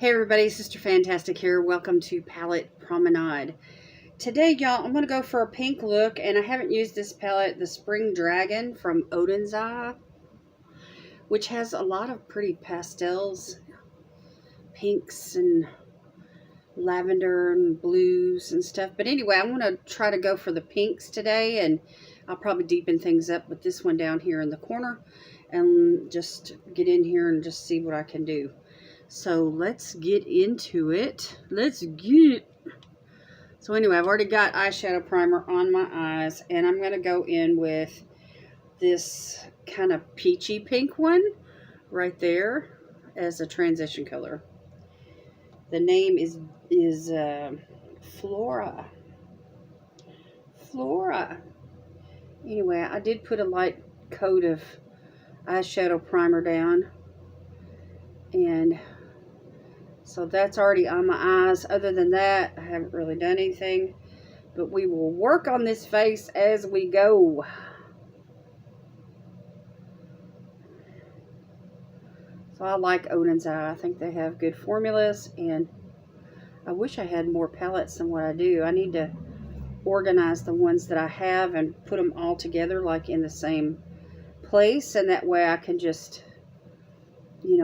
Hey everybody, Sister Fantastic here. Welcome to Palette Promenade. Today, y'all, I'm going to go for a pink look, and I haven't used this palette, the Spring Dragon from Odenseye, which has a lot of pretty pastels, pinks and lavender and blues and stuff. But anyway, I want to try to go for the pinks today, and I'll probably deepen things up with this one down here in the corner and just get in here and just see what I can do. So let's get into it. Let's get it. So anyway, I've already got eyeshadow primer on my eyes, and I'm going to go in with this kind of peachy pink one right there as a transition color. The name is Flora. Flora. Anyway, I did put a light coat of eyeshadow primer down, and so that's already on my eyes. Other than that, I haven't really done anything, but we will work on this face as we go. So I like Odenseye. I think they have good formulas, and I wish I had more palettes than what I do. I need to organize the ones that I have and put them all together like in the same place, and that way I can just,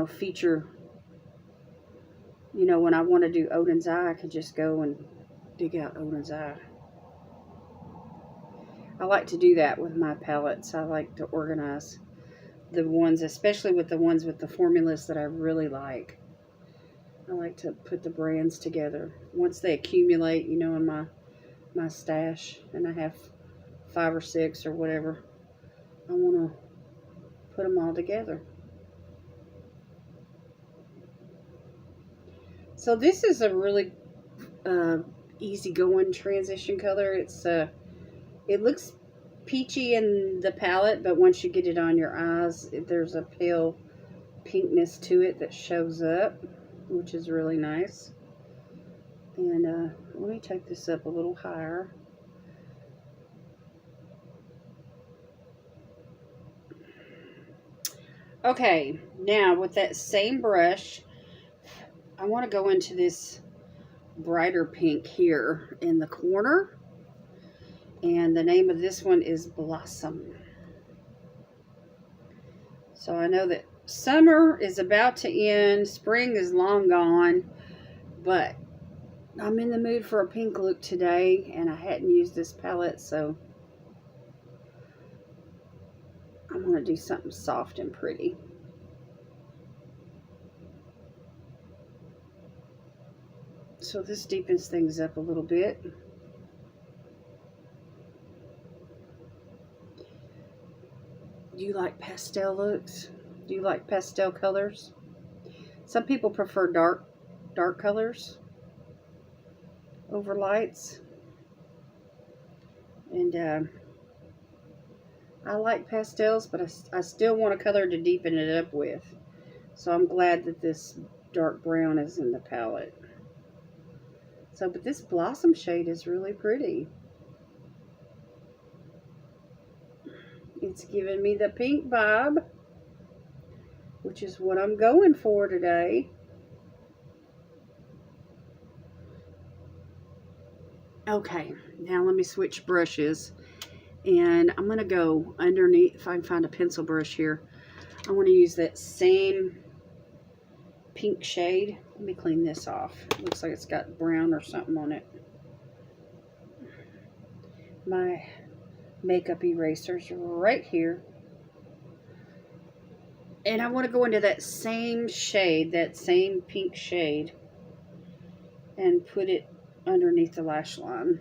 feature. When I want to do Odenseye, I can just go and dig out Odenseye. I like to do that with my palettes. I like to organize the ones, especially with the ones with the formulas that I really like. I like to put the brands together. Once they accumulate, in my stash, and I have 5 or 6 or whatever, I want to put them all together. So this is a really easy-going transition color. It looks peachy in the palette, but once you get it on your eyes, there's a pale pinkness to it that shows up, which is really nice. And let me take this up a little higher. Okay, now with that same brush, I want to go into this brighter pink here in the corner. And the name of this one is Blossom. So I know that summer is about to end. Spring is long gone. But I'm in the mood for a pink look today, and I hadn't used this palette, so I'm going to do something soft and pretty. So this deepens things up a little bit. Do you like pastel looks? Do you like pastel colors? Some people prefer dark colors over lights. And I like pastels, but I still want a color to deepen it up with. So I'm glad that this dark brown is in the palette. So, but this Blossom shade is really pretty. It's giving me the pink vibe, which is what I'm going for today. Okay, now let me switch brushes, and I'm going to go underneath. If I can find a pencil brush here, I want to use that same pink shade. Let me clean this off. It looks like it's got brown or something on it. My makeup eraser's right here. And I want to go into that same shade, that same pink shade, and put it underneath the lash line.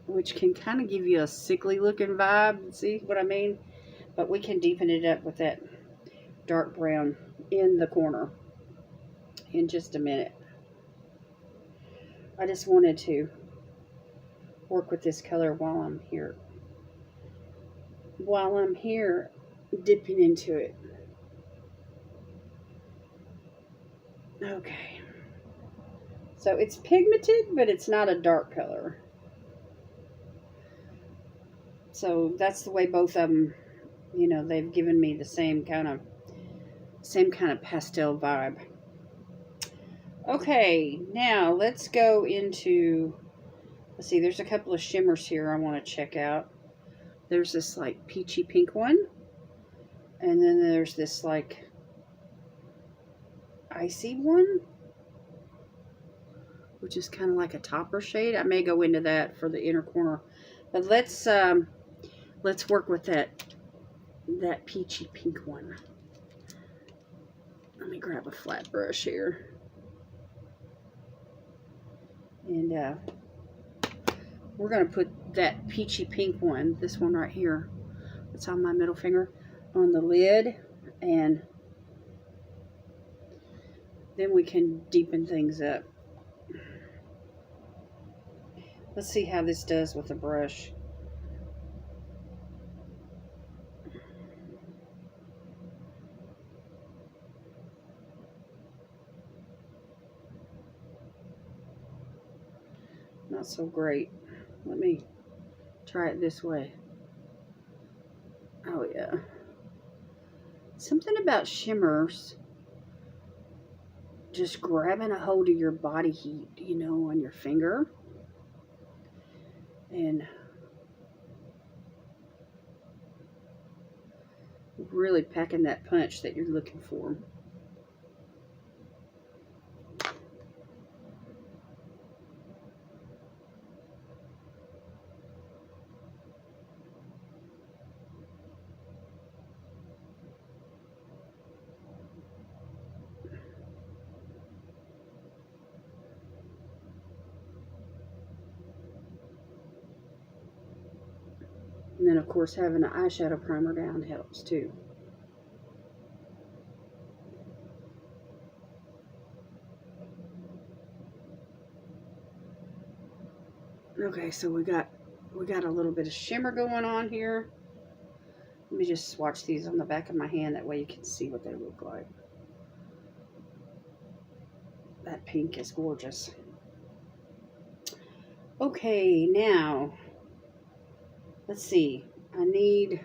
Which can kind of give you a sickly looking vibe. See what I mean? But we can deepen it up with that dark brown in the corner in just a minute. I just wanted to work with this color while I'm here. While I'm here, dipping into it. Okay. So it's pigmented, but it's not a dark color. So that's the way both of them, you know, they've given me the same kind of pastel vibe. Okay, now let's go into, let's see, there's a couple of shimmers here I want to check out. There's this like peachy pink one, and then there's this like icy one, which is kind of like a topper shade. I may go into that for the inner corner, but let's work with that peachy pink one. Let me grab a flat brush here. And we're going to put that peachy pink one, this one right here, that's on my middle finger, on the lid. And then we can deepen things up. Let's see how this does with a brush. Not so great. Let me try it this way. Oh yeah. Something about shimmers just grabbing a hold of your body heat, you know, on your finger. And really packing that punch that you're looking for. And then, of course, having an eyeshadow primer down helps too. Okay, so we got a little bit of shimmer going on here. Let me just swatch these on the back of my hand. That way you can see what they look like. That pink is gorgeous. Okay, now, let's see. I need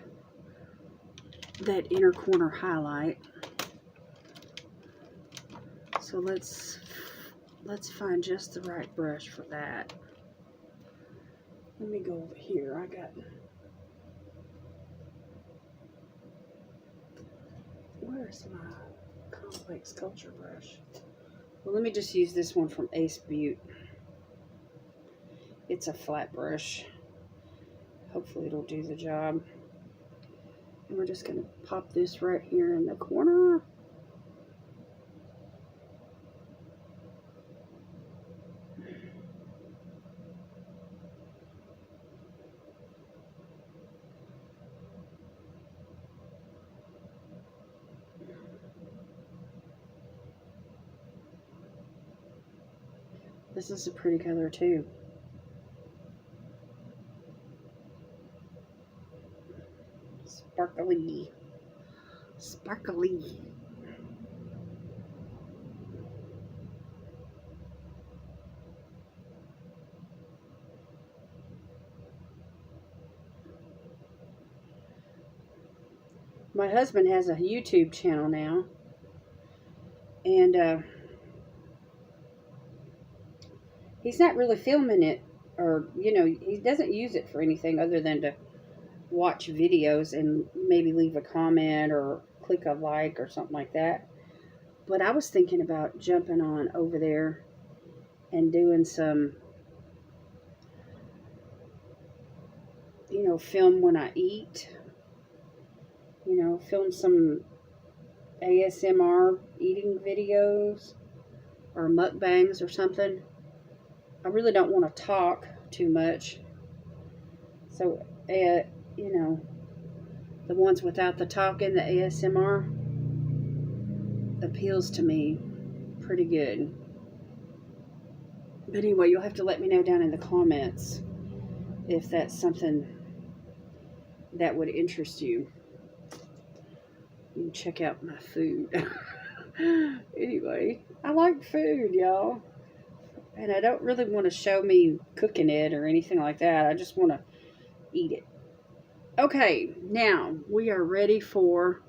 that inner corner highlight. So let's find just the right brush for that. Let me go over here. Where's my complex culture brush? Well, let me just use this one from Ace Butte. It's a flat brush. Hopefully it'll do the job. And we're just going to pop this right here in the corner. This is a pretty color too. Sparkly. Sparkly. My husband has a YouTube channel now, and he's not really filming it, or, you know, he doesn't use it for anything other than to watch videos and maybe leave a comment or click a like or something like that. But I was thinking about jumping on over there and doing some, you know, film when I eat. You know, film some ASMR eating videos or mukbangs or something. I really don't want to talk too much. So, you know, the ones without the talking, the ASMR, appeals to me pretty good. But anyway, you'll have to let me know down in the comments if that's something that would interest you. You can check out my food. Anyway, I like food, y'all. And I don't really want to show me cooking it or anything like that. I just want to eat it. Okay, now we are ready for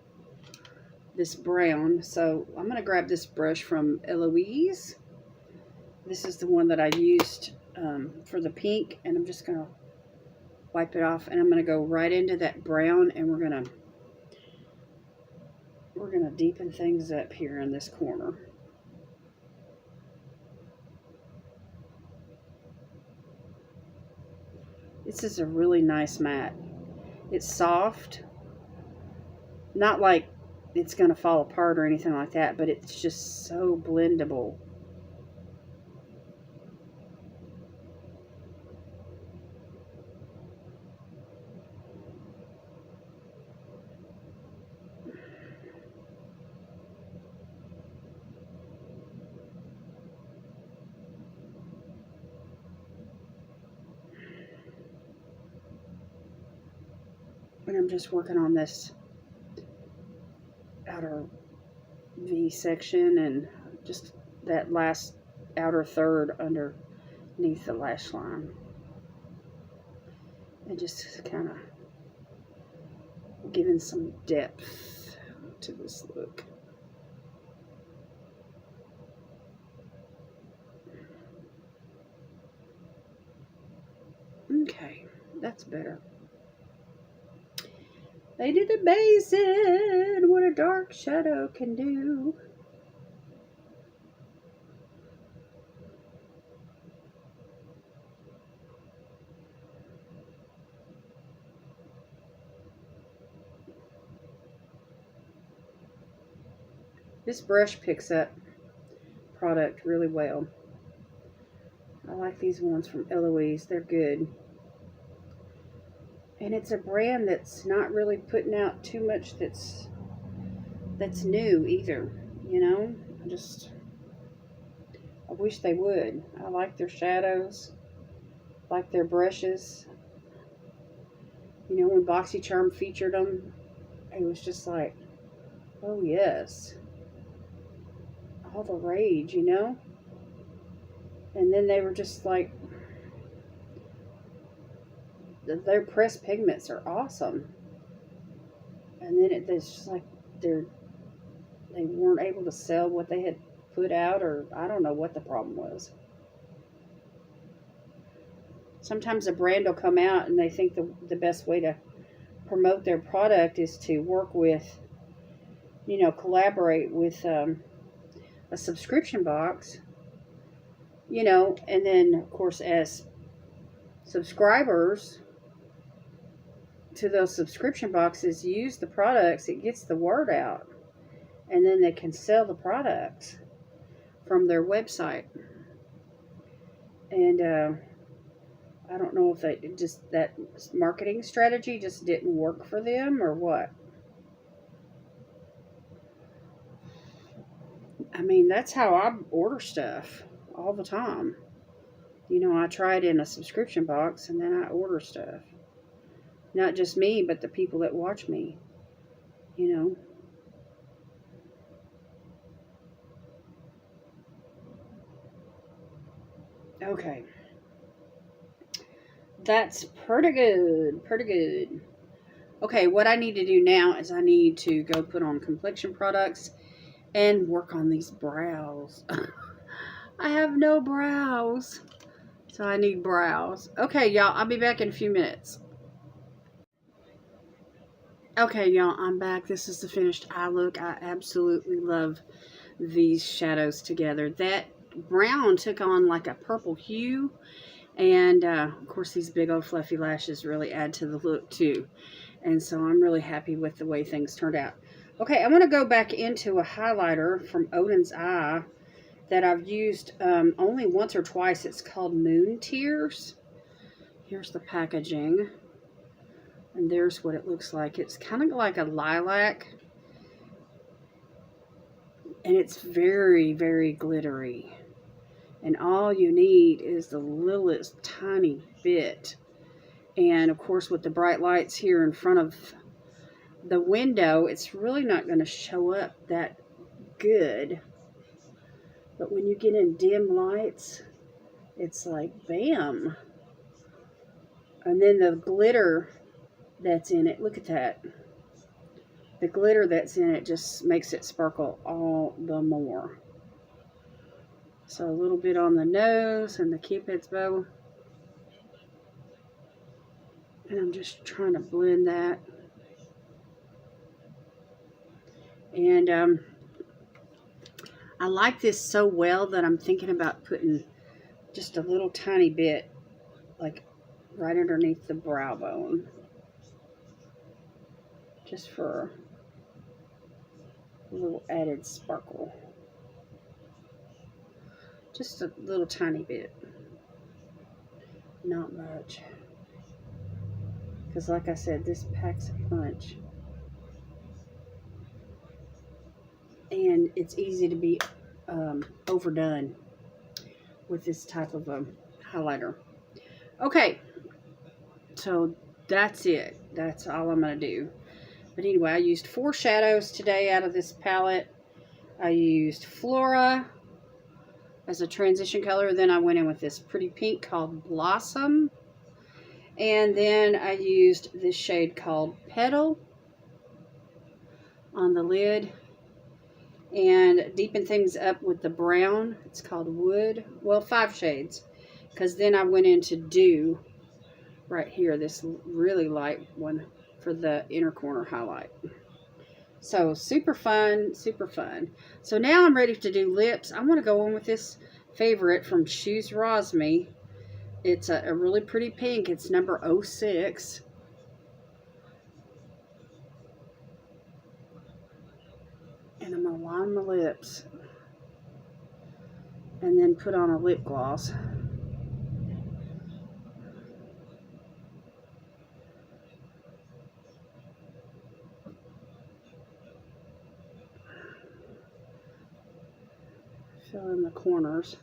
this brown. So I'm going to grab this brush from Eloise. This is the one that I used for the pink, and I'm just going to wipe it off, and I'm going to go right into that brown, and we're going to deepen things up here in this corner. This is a really nice matte. It's soft, not like it's going to fall apart or anything like that, but it's just so blendable. And I'm just working on this outer V section and just that last outer third underneath the lash line. And just kind of giving some depth to this look. Okay, that's better. They did amazing what a dark shadow can do. This brush picks up product really well. I like these ones from Eloise. They're good. And it's a brand that's not really putting out too much that's new either, you know? I wish they would. I like their shadows, like their brushes. You know, when BoxyCharm featured them, it was just like, oh yes, all the rage, you know? And then they were just like, their pressed pigments are awesome. And then it's just like they weren't able to sell what they had put out, or I don't know what the problem was. Sometimes a brand will come out and they think the best way to promote their product is to work with, you know, collaborate with a subscription box, you know, and then of course as subscribers to those subscription boxes use the products, it gets the word out, and then they can sell the products from their website. And I don't know if that marketing strategy just didn't work for them or what. I mean, that's how I order stuff all the time. You know, I try it in a subscription box and then I order stuff. Not just me, but the people that watch me, you know. Okay. That's pretty good. Pretty good. Okay, what I need to do now is I need to go put on complexion products and work on these brows. I have no brows, so I need brows. Okay, y'all, I'll be back in a few minutes. Okay, y'all, I'm back. This is the finished eye look. I absolutely love these shadows together. That brown took on like a purple hue, and of course these big old fluffy lashes really add to the look too. And so I'm really happy with the way things turned out. Okay, I'm going to go back into a highlighter from Odenseye that I've used only once or twice. It's called Moon Tears. Here's the packaging. And there's what it looks like. It's kind of like a lilac. And it's very, very glittery. And all you need is the littlest tiny bit. And of course with the bright lights here in front of the window, it's really not going to show up that good. But when you get in dim lights, it's like bam. And then the glitter that's in it. Look at that. The glitter that's in it just makes it sparkle all the more. So a little bit on the nose and the Cupid's bow. And I'm just trying to blend that. And I like this so well that I'm thinking about putting just a little tiny bit, like right underneath the brow bone. Just for a little added sparkle. Just a little tiny bit. Not much. Because like I said, this packs a punch. And it's easy to be overdone with this type of highlighter. Okay, so that's it. That's all I'm going to do. But anyway, I used 4 shadows today out of this palette. I used Flora as a transition color. Then I went in with this pretty pink called Blossom. And then I used this shade called Petal on the lid. And deepen things up with the brown. It's called Wood. Well, 5 shades. Because then I went into Dew right here. This really light one for the inner corner highlight. So super fun, super fun. So now I'm ready to do lips. I want to go on with this favorite from Shoes Rosme. It's a really pretty pink. It's number 06. And I'm going to line my lips and then put on a lip gloss. Fill in the corners.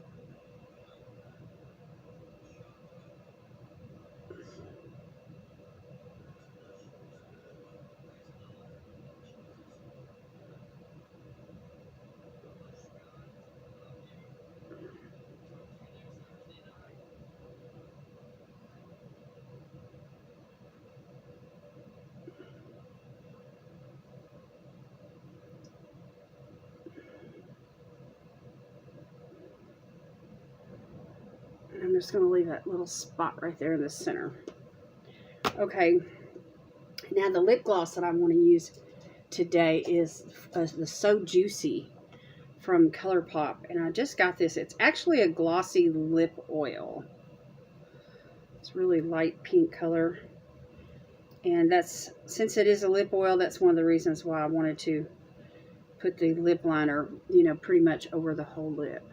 I'm just going to leave that little spot right there in the center. Okay, now the lip gloss that I want to use today is the So Juicy from ColourPop. And I just got this. It's actually a glossy lip oil. It's really light pink color. And that's, since it is a lip oil, that's one of the reasons why I wanted to put the lip liner, you know, pretty much over the whole lip.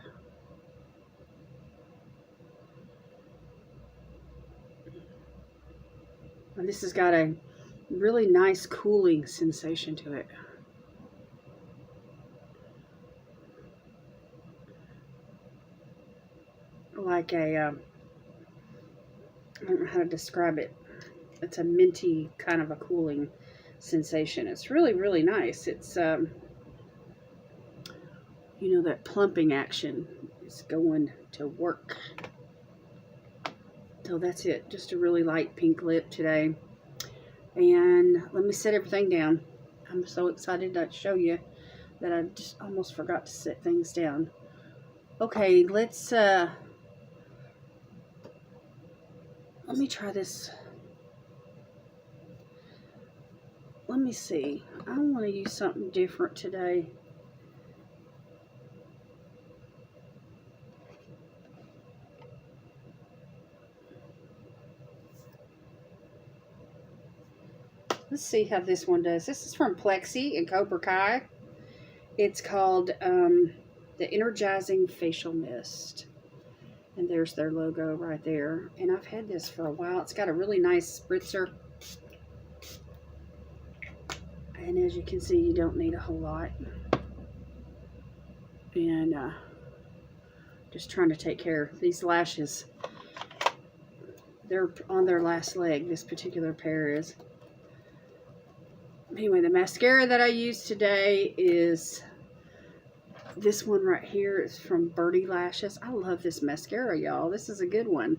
And this has got a really nice cooling sensation to it. Like a, I don't know how to describe it. It's a minty kind of a cooling sensation. It's really, really nice. It's, you know, that plumping action is going to work. So that's it. Just a really light pink lip today. And let me set everything down. I'm so excited to show you that I just almost forgot to set things down. Okay, let's, let me try this. Let me see. I want to use something different today. Let's see how this one does. This is from Plexi and Cobra Kai. It's called the Energizing Facial Mist. And there's their logo right there. And I've had this for a while. It's got a really nice spritzer. And as you can see, you don't need a whole lot. And just trying to take care of these lashes. They're on their last leg, this particular pair is. Anyway, the mascara that I use today is this one right here. It's from Birdie Lashes. I love this mascara, y'all. This is a good one.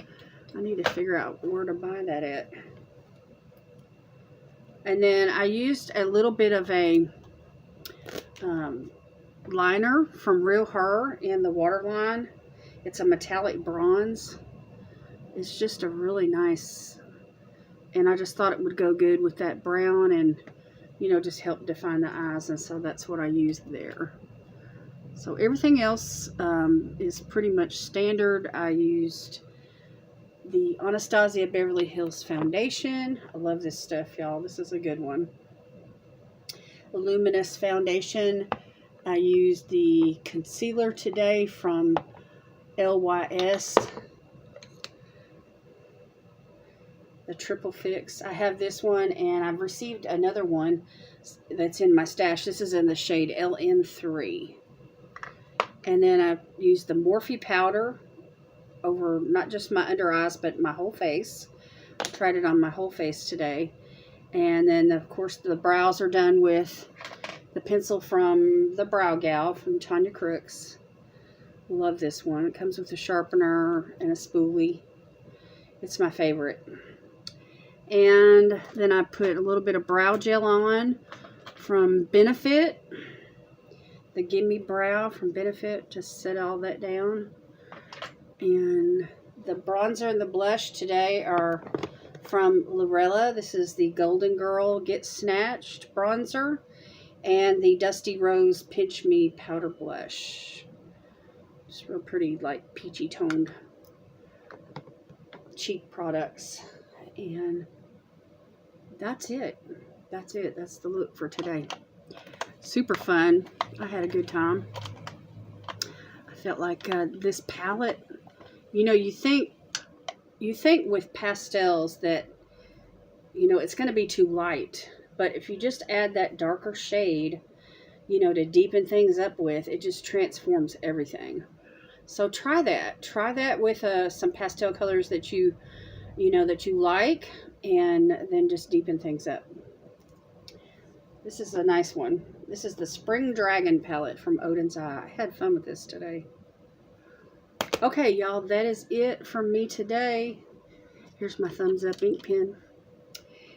I need to figure out where to buy that at. And then I used a little bit of a liner from Real Her in the waterline. It's a metallic bronze. It's just a really nice, and I just thought it would go good with that brown and, you know, just help define the eyes. And so that's what I used there. So everything else is pretty much standard. I used the Anastasia Beverly Hills foundation. I love this stuff, y'all. This is a good one. The luminous foundation. I used the concealer today from LYS. The Triple Fix. I have this one, and I've received another one that's in my stash. This is in the shade LN3. And then I used the Morphe powder over not just my under eyes, but my whole face. I tried it on my whole face today. And then, of course, the brows are done with the pencil from the Brow Gal from Tanya Crooks. Love this one. It comes with a sharpener and a spoolie. It's my favorite. And then I put a little bit of brow gel on from Benefit. The Gimme Brow from Benefit. Just set all that down. And the bronzer and the blush today are from Lorella. This is the Golden Girl Get Snatched bronzer. And the Dusty Rose Pinch Me powder blush. Just real pretty, like peachy toned cheek products. And that's it. That's it. That's the look for today. Super fun. I had a good time. I felt like this palette, you know, you think with pastels that, you know, it's going to be too light. But if you just add that darker shade, you know, to deepen things up with, it just transforms everything. So try that. Try that with some pastel colors that you know, that you like, and then just deepen things up. This is a nice one. This is the Spring Dragon palette from Odenseye. I had fun with this today. Okay, y'all, that is it from me today. Here's my thumbs up ink pen.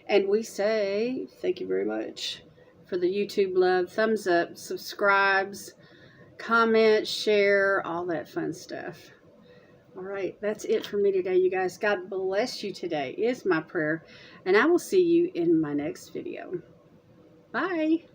And we say thank you very much for the YouTube love. Thumbs up, subscribes, comment, share, all that fun stuff. All right, that's it for me today, you guys. God bless you today is my prayer. And I will see you in my next video. Bye.